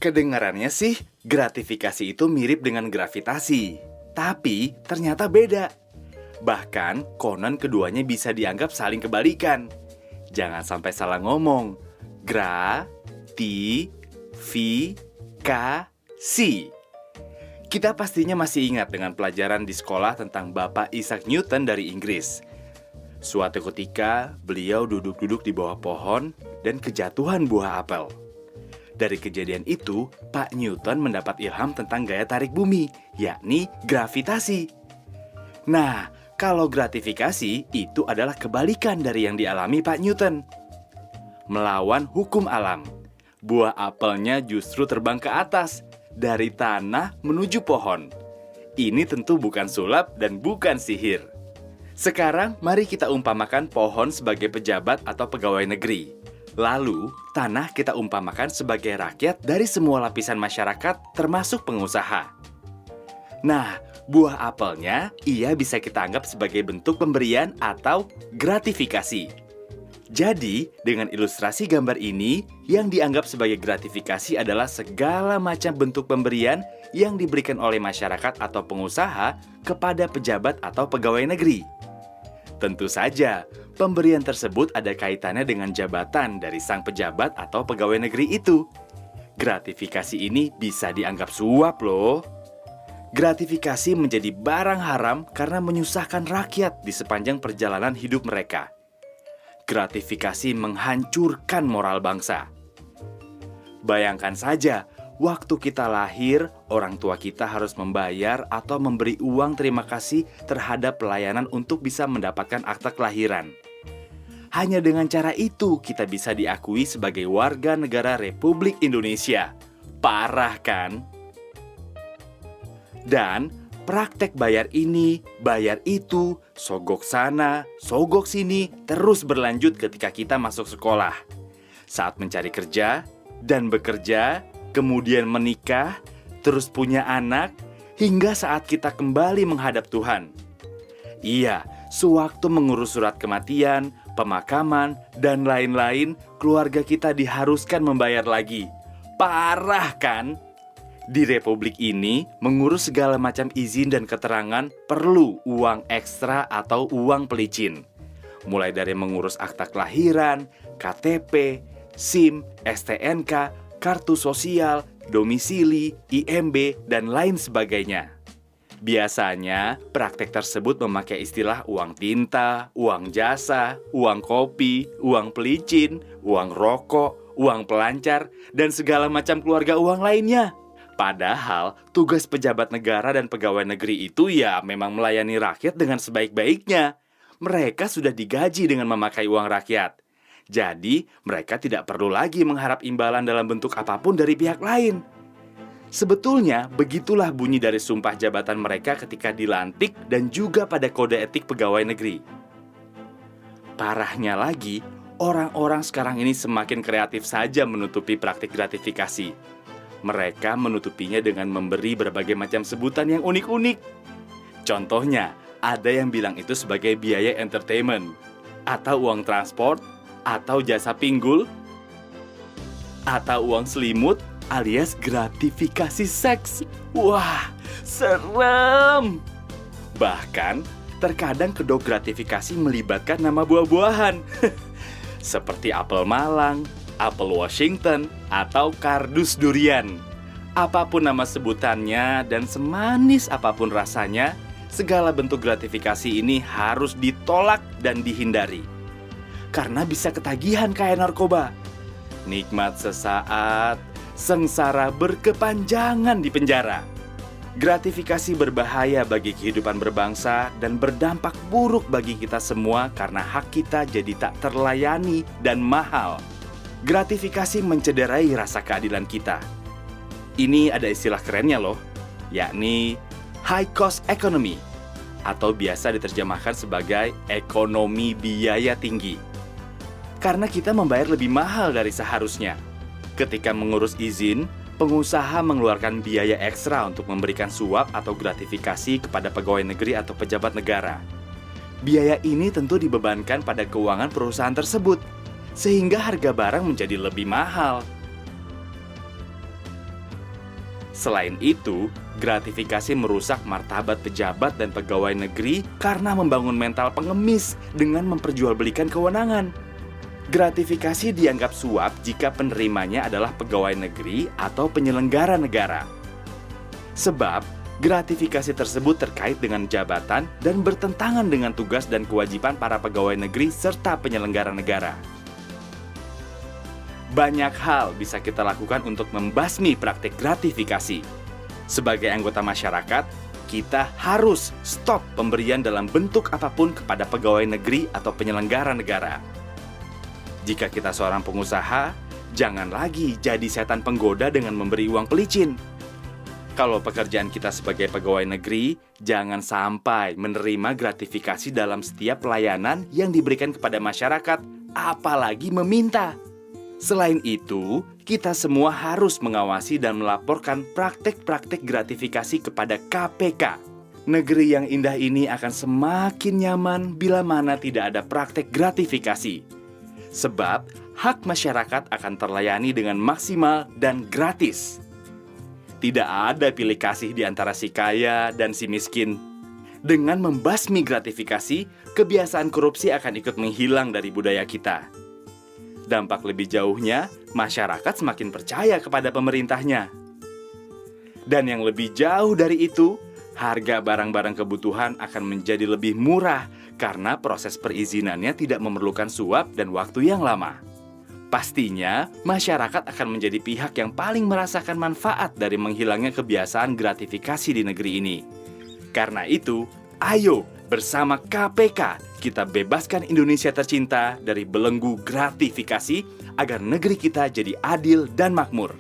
Kedengarannya sih, gratifikasi itu mirip dengan gravitasi. Tapi ternyata beda. Bahkan, konon keduanya bisa dianggap saling kebalikan. Jangan sampai salah ngomong. Gratifikasi. Kita pastinya masih ingat dengan pelajaran di sekolah tentang Bapak Isaac Newton dari Inggris. Suatu ketika, beliau duduk-duduk di bawah pohon dan kejatuhan buah apel. Dari kejadian itu, Pak Newton mendapat ilham tentang gaya tarik bumi, yakni gravitasi. Nah, kalau gratifikasi itu adalah kebalikan dari yang dialami Pak Newton. Melawan hukum alam. Buah apelnya justru terbang ke atas, dari tanah menuju pohon. Ini tentu bukan sulap dan bukan sihir. Sekarang, mari kita umpamakan pohon sebagai pejabat atau pegawai negeri. Lalu, tanah kita umpamakan sebagai rakyat dari semua lapisan masyarakat, termasuk pengusaha. Nah, buah apelnya ia bisa kita anggap sebagai bentuk pemberian atau gratifikasi. Jadi, dengan ilustrasi gambar ini, yang dianggap sebagai gratifikasi adalah segala macam bentuk pemberian yang diberikan oleh masyarakat atau pengusaha kepada pejabat atau pegawai negeri. Tentu saja, pemberian tersebut ada kaitannya dengan jabatan dari sang pejabat atau pegawai negeri itu. Gratifikasi ini bisa dianggap suap loh. Gratifikasi menjadi barang haram karena menyusahkan rakyat di sepanjang perjalanan hidup mereka. Gratifikasi menghancurkan moral bangsa. Bayangkan saja, waktu kita lahir, orang tua kita harus membayar atau memberi uang terima kasih terhadap pelayanan untuk bisa mendapatkan akta kelahiran. Hanya dengan cara itu kita bisa diakui sebagai warga negara Republik Indonesia. Parah kan? Dan praktek bayar ini, bayar itu, sogok sana, sogok sini terus berlanjut ketika kita masuk sekolah. Saat mencari kerja dan bekerja, kemudian menikah, terus punya anak, hingga saat kita kembali menghadap Tuhan. Iya, sewaktu mengurus surat kematian, pemakaman, dan lain-lain, keluarga kita diharuskan membayar lagi. Parah kan? Di Republik ini, mengurus segala macam izin dan keterangan perlu uang ekstra atau uang pelicin. Mulai dari mengurus akta kelahiran, KTP, SIM, STNK, kartu sosial, domisili, IMB, dan lain sebagainya. Biasanya, praktek tersebut memakai istilah uang tinta, uang jasa, uang kopi, uang pelicin, uang rokok, uang pelancar, dan segala macam keluarga uang lainnya. Padahal, tugas pejabat negara dan pegawai negeri itu ya memang melayani rakyat dengan sebaik-baiknya. Mereka sudah digaji dengan memakai uang rakyat. Jadi, mereka tidak perlu lagi mengharap imbalan dalam bentuk apapun dari pihak lain. Sebetulnya, begitulah bunyi dari sumpah jabatan mereka ketika dilantik dan juga pada kode etik pegawai negeri. Parahnya lagi, orang-orang sekarang ini semakin kreatif saja menutupi praktik gratifikasi. Mereka menutupinya dengan memberi berbagai macam sebutan yang unik-unik. Contohnya, ada yang bilang itu sebagai biaya entertainment, atau uang transport, atau jasa pinggul, atau uang selimut, alias gratifikasi seks. Wah, serem! Bahkan, terkadang kedok gratifikasi melibatkan nama buah-buahan. Seperti apel Malang, apel Washington, atau kardus durian. Apapun nama sebutannya dan semanis apapun rasanya, segala bentuk gratifikasi ini harus ditolak dan dihindari. Karena bisa ketagihan kayak narkoba. Nikmat sesaat, sengsara berkepanjangan di penjara. Gratifikasi berbahaya bagi kehidupan berbangsa dan berdampak buruk bagi kita semua karena hak kita jadi tak terlayani dan mahal. Gratifikasi mencederai rasa keadilan kita. Ini ada istilah kerennya loh, yakni high cost economy, atau biasa diterjemahkan sebagai ekonomi biaya tinggi. Karena kita membayar lebih mahal dari seharusnya. Ketika mengurus izin, pengusaha mengeluarkan biaya ekstra untuk memberikan suap atau gratifikasi kepada pegawai negeri atau pejabat negara. Biaya ini tentu dibebankan pada keuangan perusahaan tersebut, sehingga harga barang menjadi lebih mahal. Selain itu, gratifikasi merusak martabat pejabat dan pegawai negeri karena membangun mental pengemis dengan memperjualbelikan kewenangan. Gratifikasi dianggap suap jika penerimanya adalah pegawai negeri atau penyelenggara negara. Sebab, gratifikasi tersebut terkait dengan jabatan dan bertentangan dengan tugas dan kewajiban para pegawai negeri serta penyelenggara negara. Banyak hal bisa kita lakukan untuk membasmi praktik gratifikasi. Sebagai anggota masyarakat, kita harus stop pemberian dalam bentuk apapun kepada pegawai negeri atau penyelenggara negara. Jika kita seorang pengusaha, jangan lagi jadi setan penggoda dengan memberi uang pelicin. Kalau pekerjaan kita sebagai pegawai negeri, jangan sampai menerima gratifikasi dalam setiap pelayanan yang diberikan kepada masyarakat, apalagi meminta. Selain itu, kita semua harus mengawasi dan melaporkan praktek-praktek gratifikasi kepada KPK. Negeri yang indah ini akan semakin nyaman bila mana tidak ada praktek gratifikasi. Sebab, hak masyarakat akan terlayani dengan maksimal dan gratis. Tidak ada pilih kasih di antara si kaya dan si miskin. Dengan membasmi gratifikasi, kebiasaan korupsi akan ikut menghilang dari budaya kita. Dampak lebih jauhnya, masyarakat semakin percaya kepada pemerintahnya. Dan yang lebih jauh dari itu, harga barang-barang kebutuhan akan menjadi lebih murah karena proses perizinannya tidak memerlukan suap dan waktu yang lama. Pastinya, masyarakat akan menjadi pihak yang paling merasakan manfaat dari menghilangnya kebiasaan gratifikasi di negeri ini. Karena itu, ayo bersama KPK kita bebaskan Indonesia tercinta dari belenggu gratifikasi agar negeri kita jadi adil dan makmur.